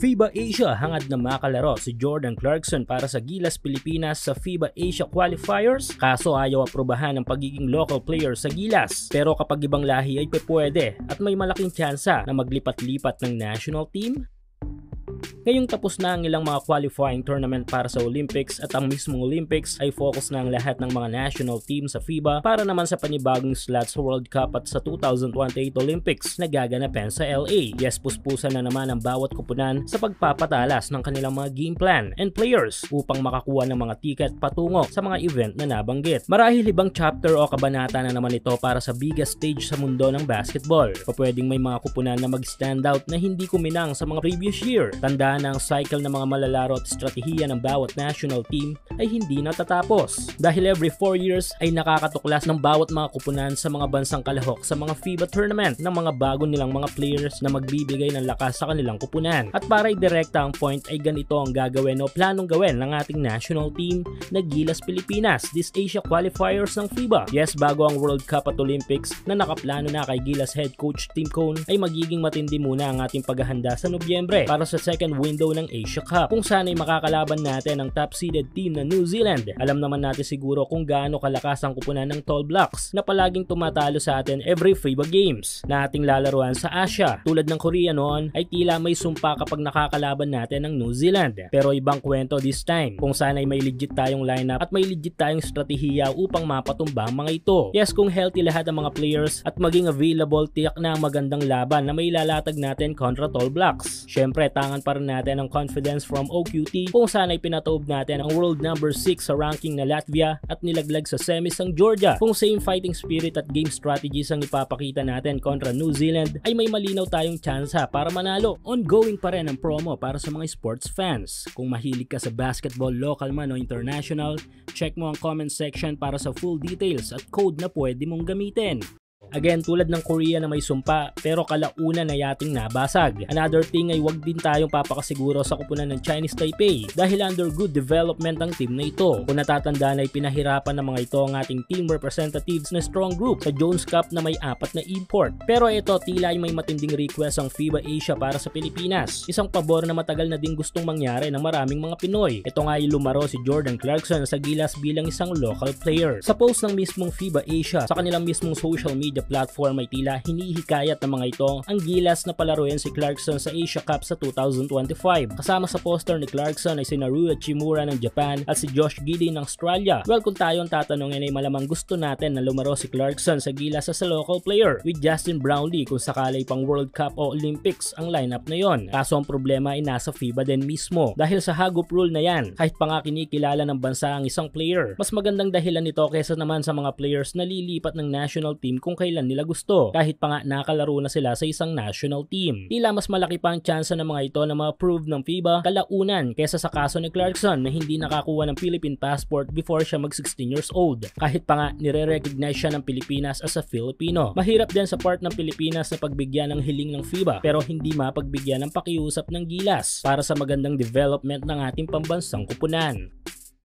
FIBA Asia hangad na makalaro si Jordan Clarkson para sa Gilas Pilipinas sa FIBA Asia Qualifiers, kaso ayaw aprobahan ang pagiging local player sa Gilas. Pero kapag ibang lahi ay pwede at may malaking tsansa na maglipat-lipat ng national team. Ngayong tapos na ang ilang mga qualifying tournament para sa Olympics at ang mismong Olympics ay focus na ang lahat ng mga national team sa FIBA para naman sa panibagong slot sa World Cup at sa 2028 Olympics na gaganapin sa LA. Yes, puspusan na naman ang bawat kupunan sa pagpapatalas ng kanilang mga game plan and players upang makakuha ng mga ticket patungo sa mga event na nabanggit. Marahil ibang chapter o kabanata na naman ito para sa biggest stage sa mundo ng basketball. Pwedeng may mga kupunan na mag-stand out na hindi kuminang sa mga previous year. Tandaan na ang cycle ng mga malalaro at estratehiya ng bawat national team ay hindi natatapos. Dahil every 4 years ay nakakatuklas ng bawat mga kupunan sa mga bansang kalahok sa mga FIBA tournament ng mga bago nilang mga players na magbibigay ng lakas sa kanilang kupunan. At para i-direkta ang point ay ganito ang gagawin o planong gawin ng ating national team na Gilas Pilipinas this Asia Qualifiers ng FIBA. Yes, bago ang World Cup at Olympics na nakaplano na kay Gilas head coach Tim Cone ay magiging matindi muna ang ating paghahanda sa Nobyembre para sa second window ng Asia Cup kung saan ay makakalaban natin ang top-seeded team na New Zealand. Alam naman natin siguro kung gaano kalakas ang kupunan ng Tall Blacks na palaging tumatalo sa atin every FIBA Games na ating lalaruan sa Asia. Tulad ng Korea noon ay tila may sumpa kapag nakakalaban natin ng New Zealand. Pero ibang kwento this time kung saan ay may legit tayong lineup at may legit tayong strategiya upang mapatumba ang mga ito. Yes, kung healthy lahat ng mga players at maging available, tiyak na ang magandang laban na may lalatag natin kontra Tall Blacks. Syempre, tangan pa rin natin ang confidence from OQT kung saan ay pinatoob natin ang world number 6 sa ranking na Latvia at nilaglag sa semis ang Georgia. Kung same fighting spirit at game strategies ang ipapakita natin kontra New Zealand ay may malinaw tayong tsansa para manalo. Ongoing pa rin ang promo para sa mga sports fans. Kung mahilig ka sa basketball, local man o international, check mo ang comment section para sa full details at code na pwede mong gamitin. Again, tulad ng Korea na may sumpa pero kalaunan na yating nabasag. Another thing ay wag din tayong papakasiguro sa kupunan ng Chinese Taipei dahil under good development ang team na ito. Kung natatandaan ay pinahirapan ng mga ito ang ating team representatives na strong group sa Jones Cup na may 4 na import. Pero ito tila ay may matinding request ang FIBA Asia para sa Pilipinas. Isang pabor na matagal na din gustong mangyari ng maraming mga Pinoy. Ito nga ay lumaro si Jordan Clarkson sa Gilas bilang isang local player. Sa post ng mismong FIBA Asia sa kanilang mismong social media platform ay tila hinihikayat ng mga ito ang Gilas na palaruin si Clarkson sa Asia Cup sa 2025. Kasama sa poster ni Clarkson ay si Naruya Chimura ng Japan at si Josh Giddey ng Australia. Well, kung tayo ang tatanungin ay malamang gusto natin na lumaro si Clarkson sa Gilas as a local player with Justin Brownlee kung sakali pang World Cup o Olympics ang lineup na yon. Kaso ang problema ay nasa FIBA din mismo dahil sa hagop rule na yan. Kahit pa nga kinikilala ng bansa ang isang player, mas magandang dahilan nito kaysa naman sa mga players na lilipat ng national team kung kailan nila gusto, kahit pa nga nakalaro na sila sa isang national team. Tila mas malaki pa ang tsansa ng mga ito na ma-approve ng FIBA kalaunan kaysa sa kaso ni Clarkson na hindi nakakuha ng Philippine passport before siya mag 16 years old. Kahit pa nga nire-recognize siya ng Pilipinas as a Filipino. Mahirap din sa part ng Pilipinas na pagbigyan ng hiling ng FIBA pero hindi mapagbigyan ng pakiusap ng Gilas para sa magandang development ng ating pambansang kupunan.